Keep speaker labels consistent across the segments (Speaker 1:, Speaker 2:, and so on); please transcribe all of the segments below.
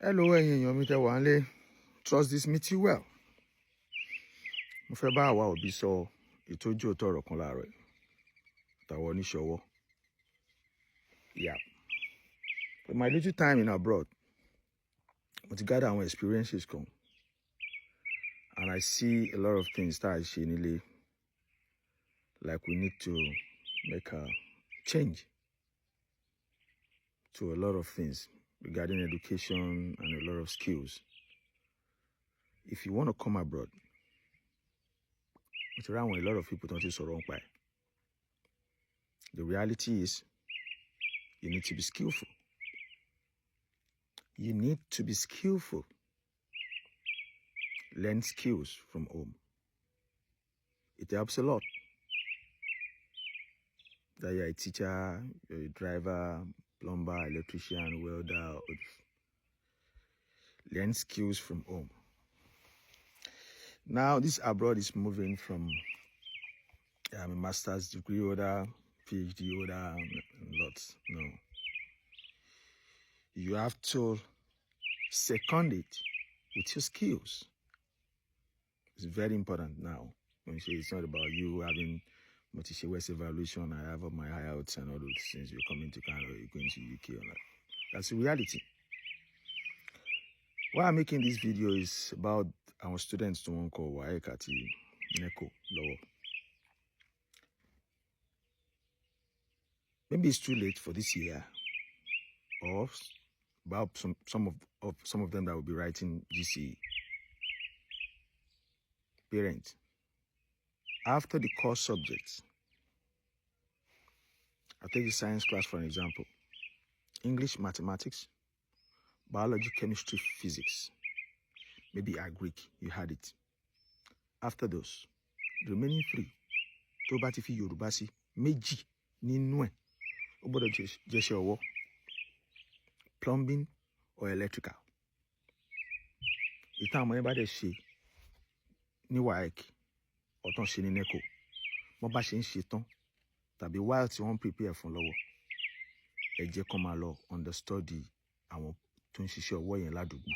Speaker 1: Hello, ẹ̀yin èèyàn mi tẹ́ wà nílé. Trust this meet you well. Mo fẹ́ bá àwa òbí sọ ìtọ́jú òótọ́ ọ̀rọ̀ kan láàárọ̀ yìí. Tàwọn oníṣòwò. Yeah. With my little time in abroad, mo ti gather àwọn experiences kan. And I see a lot of things that I ṣe nílé. Like we need to make a change to a lot of things regarding education and a lot of skills. If you want to come abroad, it's around when a lot of people don't so wrong by. The reality is you need to be skillful. You need to be skillful. Learn skills from home. It helps a lot. That you're a teacher, you're a driver, plumber, electrician, welder. Learn skills from home. Now, this abroad is moving from a master's degree holder, PhD holder, and lots. No. You have to second it with your skills. It's very important now. When you say it's not about you having multi-West evaluation, I have my IELTS and all those things. You're coming to Canada, you're going to UK or not. That's the reality. Why I'm making this video is about our students to one call WAEC at NECO lower. Maybe it's too late for this year, or about some of them that will be writing GCE. Parents, after the core subjects, I'll take the science class for an example. English, mathematics, biology, chemistry, physics. Maybe Greek, you had it. After those, the remaining three, tó bá ti fi Yorùbá sí, méjì nínú ẹ̀, ó gbọ́dọ̀ jẹ́ ọwọ́, plumbing or electrical. Ìtàn àwọn ẹbá dẹ̀ ṣe ní WAEC, ọ̀tán ṣe ní NECO. Wọ́n bá ṣe ń ṣe tán, tàbí while tí wọ́n prepare fún lọ́wọ́, ẹ jẹ́ kó máa lọ understudy àwọn tó ń ṣiṣẹ́ ọwọ́ yẹn ládùúgbò.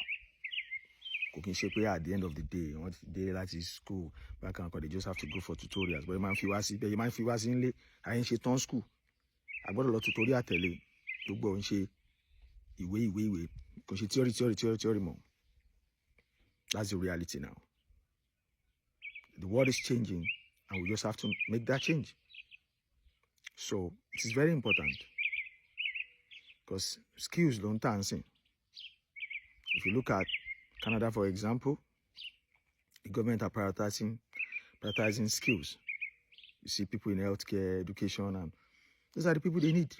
Speaker 1: Kò kí n ṣe pé at the end of the day, wọ́n ti dé láti school, back and they just have to go for tutorials. But you might feel wá sí nílé, àyè ń ṣe tán school. A gbọ́dọ̀ lọ tutorial tẹ̀lé, gbogbo ń ṣe ìwé, kò ṣe theory mọ́. That's the reality now. The world is changing, and we just have to make that change. So it is very important, because skills don't dance in. If you look at Canada, for example, the government are prioritizing skills. You see people in healthcare, education, and those are the people they need.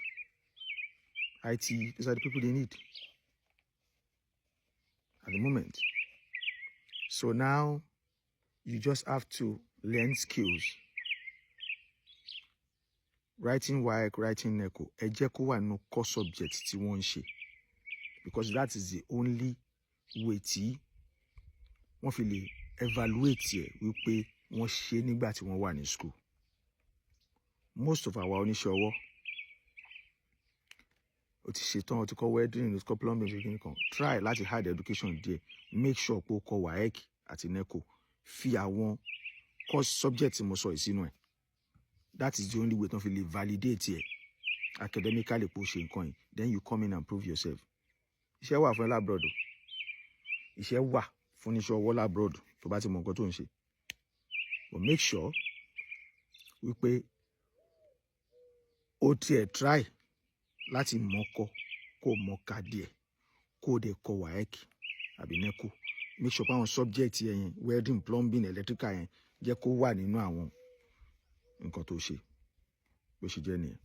Speaker 1: IT, those are the people they need at the moment. So now you just have to learn skills. Writing WAEC, writing NECO, ẹ jẹ́ kó wà no core subject tí wọ́n ń ṣe. Because that is the only way tí wọ́n fi lè evaluate ẹ̀ wípé wọ́n ṣe nígbà tí wọ́n wà ní school. Most of our oníṣẹ́ ọwọ́, ó ti ṣetán, ó ti kọ́ welding, ó ti kọ́ plumbing, try láti hard education díẹ̀. Make sure pé ó kọ́ WAEC àti NECO. Fi àwọn course subject tí mo sọ ìsínú ẹ̀. That is the only way to really validate it academically. Then you come in and prove yourself. Iṣẹ́ wà fún abroad. Iṣẹ́ wà fún iṣẹ́ ọwọ́ abroad tó bá ti mọ nǹkan tó ń ṣe. But make sure wípé ó tiẹ̀ try láti mọ̀ọ́kọ́ kó mọ̀ọ́ká díẹ̀ kó dẹ̀ kọ́ WAEC àbí NECO. Make sure pé àwọn subject yẹn, welding, plumbing, electrical yẹn, jẹ́ kó wà nínú àwọn nǹkan tó ṣe. Bó ṣe jẹ́ nìyẹn.